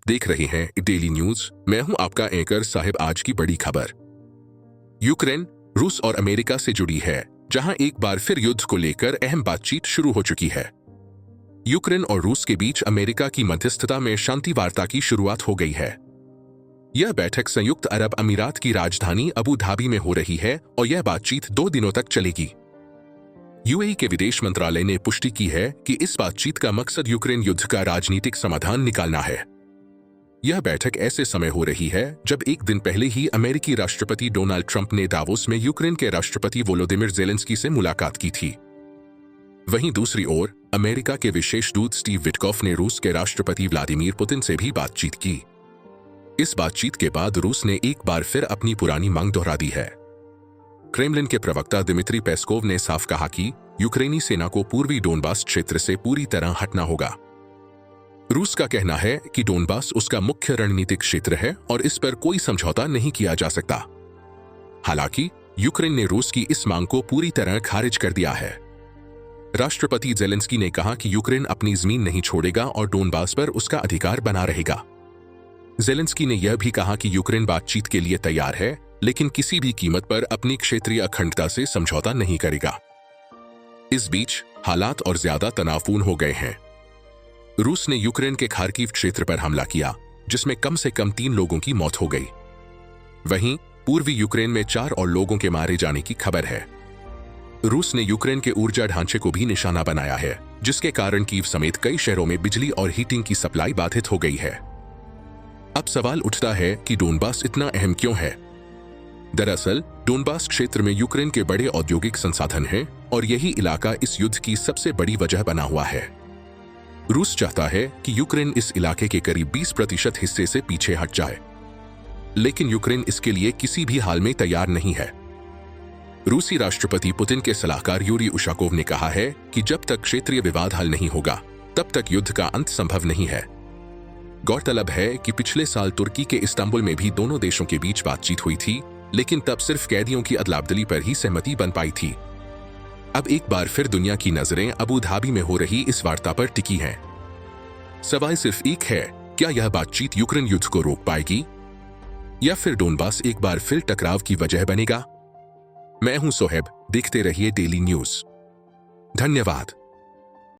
आप देख रहे हैं डेली न्यूज। मैं हूं आपका एंकर साहिब। आज की बड़ी खबर यूक्रेन, रूस और अमेरिका से जुड़ी है, जहां एक बार फिर युद्ध को लेकर अहम बातचीत शुरू हो चुकी है। यूक्रेन और रूस के बीच अमेरिका की मध्यस्थता में शांति वार्ता की शुरुआत हो गई है। यह बैठक संयुक्त अरब अमीरात की राजधानी अबू धाबी में हो रही है और यह बातचीत 2 दिनों तक चलेगी। यूएई के विदेश मंत्रालय ने पुष्टि की है कि इस बातचीत का मकसद यूक्रेन युद्ध का राजनीतिक समाधान निकालना है। यह बैठक ऐसे समय हो रही है जब एक दिन पहले ही अमेरिकी राष्ट्रपति डोनाल्ड ट्रंप ने दावोस में यूक्रेन के राष्ट्रपति वोलोदिमिर ज़ेलेंस्की से मुलाकात की थी। वहीं दूसरी ओर अमेरिका के विशेष दूत स्टीव विटकॉफ ने रूस के राष्ट्रपति व्लादिमीर पुतिन से भी बातचीत की। इस बातचीत के बाद रूस ने एक बार फिर अपनी पुरानी मांग दोहरा दी है। क्रेमलिन के प्रवक्ता दिमित्री पेस्कोव ने साफ कहा कि यूक्रेनी सेना को पूर्वी डोनबास क्षेत्र से पूरी तरह हटना होगा। रूस का कहना है कि डोनबास उसका मुख्य रणनीतिक क्षेत्र है और इस पर कोई समझौता नहीं किया जा सकता। हालांकि यूक्रेन ने रूस की इस मांग को पूरी तरह खारिज कर दिया है। राष्ट्रपति ज़ेलेंस्की ने कहा कि यूक्रेन अपनी जमीन नहीं छोड़ेगा और डोनबास पर उसका अधिकार बना रहेगा। ज़ेलेंस्की ने यह भी कहा कि यूक्रेन बातचीत के लिए तैयार है, लेकिन किसी भी कीमत पर अपनी क्षेत्रीय अखंडता से समझौता नहीं करेगा। इस बीच हालात और ज्यादा तनावपूर्ण हो गए हैं। रूस ने यूक्रेन के खार्किव क्षेत्र पर हमला किया, जिसमें कम से कम 3 लोगों की मौत हो गई। वहीं पूर्वी यूक्रेन में 4 और लोगों के मारे जाने की खबर है। रूस ने यूक्रेन के ऊर्जा ढांचे को भी निशाना बनाया है, जिसके कारण कीव समेत कई शहरों में बिजली और हीटिंग की सप्लाई बाधित हो गई है। अब सवाल उठता है कि डोनबास इतना अहम क्यों है। दरअसल डोनबास क्षेत्र में यूक्रेन के बड़े औद्योगिक संसाधन हैं और यही इलाका इस युद्ध की सबसे बड़ी वजह बना हुआ है। रूस चाहता है कि यूक्रेन इस इलाके के करीब 20% हिस्से से पीछे हट जाए, लेकिन यूक्रेन इसके लिए किसी भी हाल में तैयार नहीं है। रूसी राष्ट्रपति पुतिन के सलाहकार यूरी उशाकोव ने कहा है कि जब तक क्षेत्रीय विवाद हल नहीं होगा, तब तक युद्ध का अंत संभव नहीं है। गौरतलब है कि पिछले साल तुर्की के इस्तांबुल में भी दोनों देशों के बीच बातचीत हुई थी, लेकिन तब सिर्फ कैदियों की अदला-बदली पर ही सहमति बन पाई थी। अब एक बार फिर दुनिया की नजरें अबू धाबी में हो रही इस वार्ता पर टिकी हैं। सवाल सिर्फ एक है, क्या यह बातचीत यूक्रेन युद्ध को रोक पाएगी या फिर डोनबास एक बार फिर टकराव की वजह बनेगा? मैं हूं सोहेब, देखते रहिए डेली न्यूज। धन्यवाद।